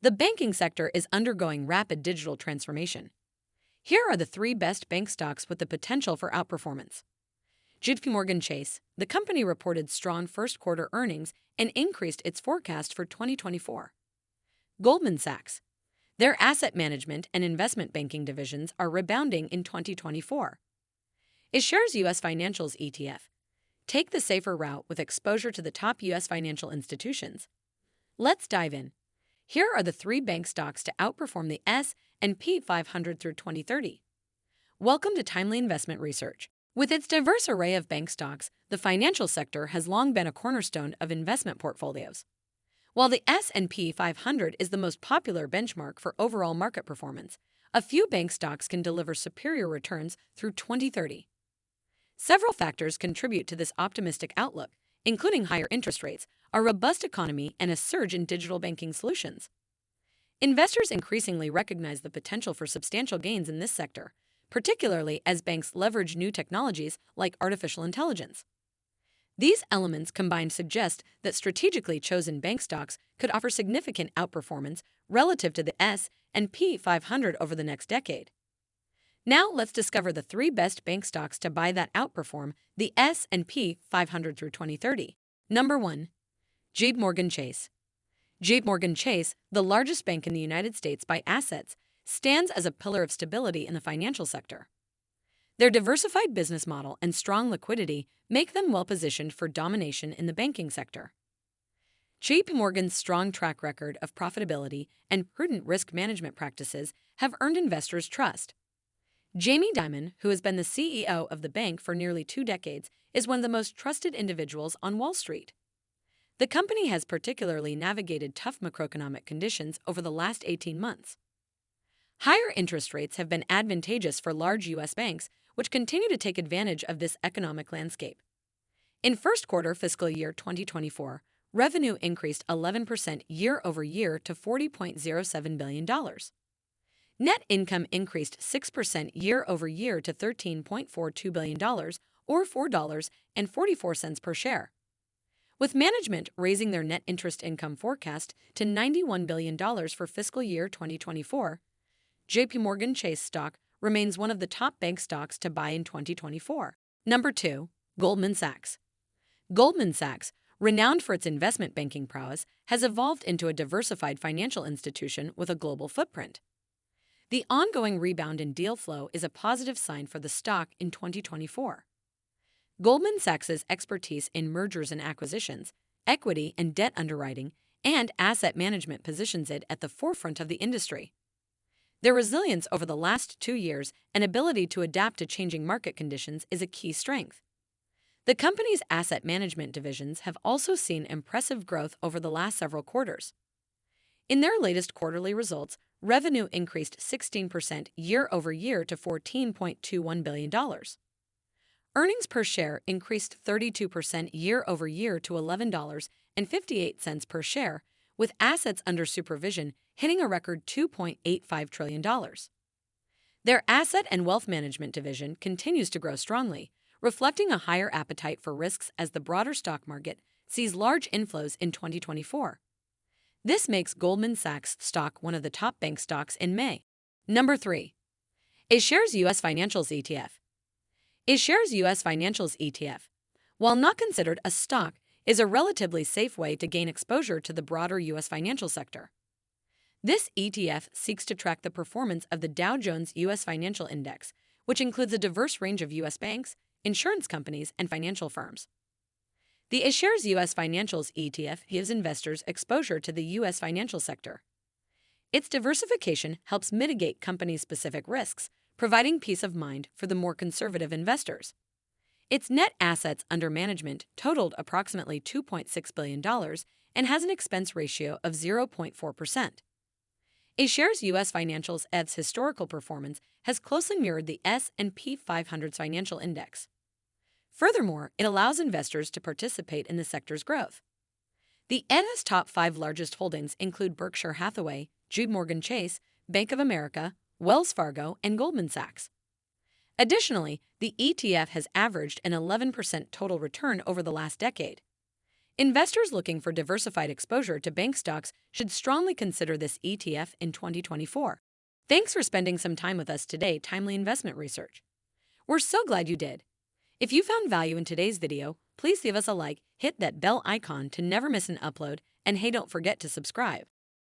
The banking sector is undergoing rapid digital transformation. Here are the three best bank stocks with the potential for outperformance. JP Chase, the company reported strong first quarter earnings and increased its forecast for 2024. Goldman Sachs, their asset management and investment banking divisions are rebounding in 2024. iShares U.S. Financials ETF. Take the safer route with exposure to the top U.S. financial institutions. Let's dive in. Here are the three bank stocks to outperform the S&P 500 through 2030. Welcome to Timely Investment Research. With its diverse array of bank stocks, the financial sector has long been a cornerstone of investment portfolios. While the S&P 500 is the most popular benchmark for overall market performance, a few bank stocks can deliver superior returns through 2030. Several factors contribute to this optimistic outlook, including higher interest rates, a robust economy, and a surge in digital banking solutions. Investors increasingly recognize the potential for substantial gains in this sector, particularly as banks leverage new technologies like artificial intelligence. These elements combined suggest that strategically chosen bank stocks could offer significant outperformance relative to the S&P 500 over the next decade. Now let's discover the three best bank stocks to buy that outperform the S&P 500 through 2030. Number 1. JP Chase. JP Chase, the largest bank in the United States by assets, stands as a pillar of stability in the financial sector. Their diversified business model and strong liquidity make them well-positioned for domination in the banking sector. JPMorgan's strong track record of profitability and prudent risk management practices have earned investors' trust. Jamie Dimon, who has been the CEO of the bank for nearly 2 decades, is one of the most trusted individuals on Wall Street. The company has particularly navigated tough macroeconomic conditions over the last 18 months. Higher interest rates have been advantageous for large U.S. banks, which continue to take advantage of this economic landscape. In first quarter fiscal year 2024, revenue increased 11% year-over-year to $40.07 billion. Net income increased 6% year-over-year to $13.42 billion, or $4.44 per share. With management raising their net interest income forecast to $91 billion for fiscal year 2024, JPMorgan Chase stock remains one of the top bank stocks to buy in 2024. Number 2. Goldman Sachs. Goldman Sachs, renowned for its investment banking prowess, has evolved into a diversified financial institution with a global footprint. The ongoing rebound in deal flow is a positive sign for the stock in 2024. Goldman Sachs's expertise in mergers and acquisitions, equity and debt underwriting, and asset management positions it at the forefront of the industry. Their resilience over the last 2 years and ability to adapt to changing market conditions is a key strength. The company's asset management divisions have also seen impressive growth over the last several quarters. In their latest quarterly results, revenue increased 16% year-over-year to $14.21 billion. Earnings per share increased 32% year-over-year to $11.58 per share, with assets under supervision hitting a record $2.85 trillion. Their asset and wealth management division continues to grow strongly, reflecting a higher appetite for risks as the broader stock market sees large inflows in 2024. This makes Goldman Sachs stock one of the top bank stocks in May. Number 3. iShares U.S. Financials ETF. iShares U.S. Financials ETF, while not considered a stock, is a relatively safe way to gain exposure to the broader U.S. financial sector. This ETF seeks to track the performance of the Dow Jones U.S. Financial Index, which includes a diverse range of U.S. banks, insurance companies, and financial firms. The iShares U.S. Financials ETF gives investors exposure to the U.S. financial sector. Its diversification helps mitigate company-specific risks, providing peace of mind for the more conservative investors. Its net assets under management totaled approximately $2.6 billion and has an expense ratio of 0.4%. iShares U.S. Financials ETF's historical performance has closely mirrored the S&P 500's financial index. Furthermore, it allows investors to participate in the sector's growth. The ETF's top 5 largest holdings include Berkshire Hathaway, JPMorgan Chase, Bank of America, Wells Fargo, and Goldman Sachs. Additionally, the ETF has averaged an 11% total return over the last decade. Investors looking for diversified exposure to bank stocks should strongly consider this ETF in 2024. Thanks for spending some time with us today, Timely Investment Research. We're so glad you did. If you found value in today's video, please give us a like, hit that bell icon to never miss an upload, and hey, don't forget to subscribe.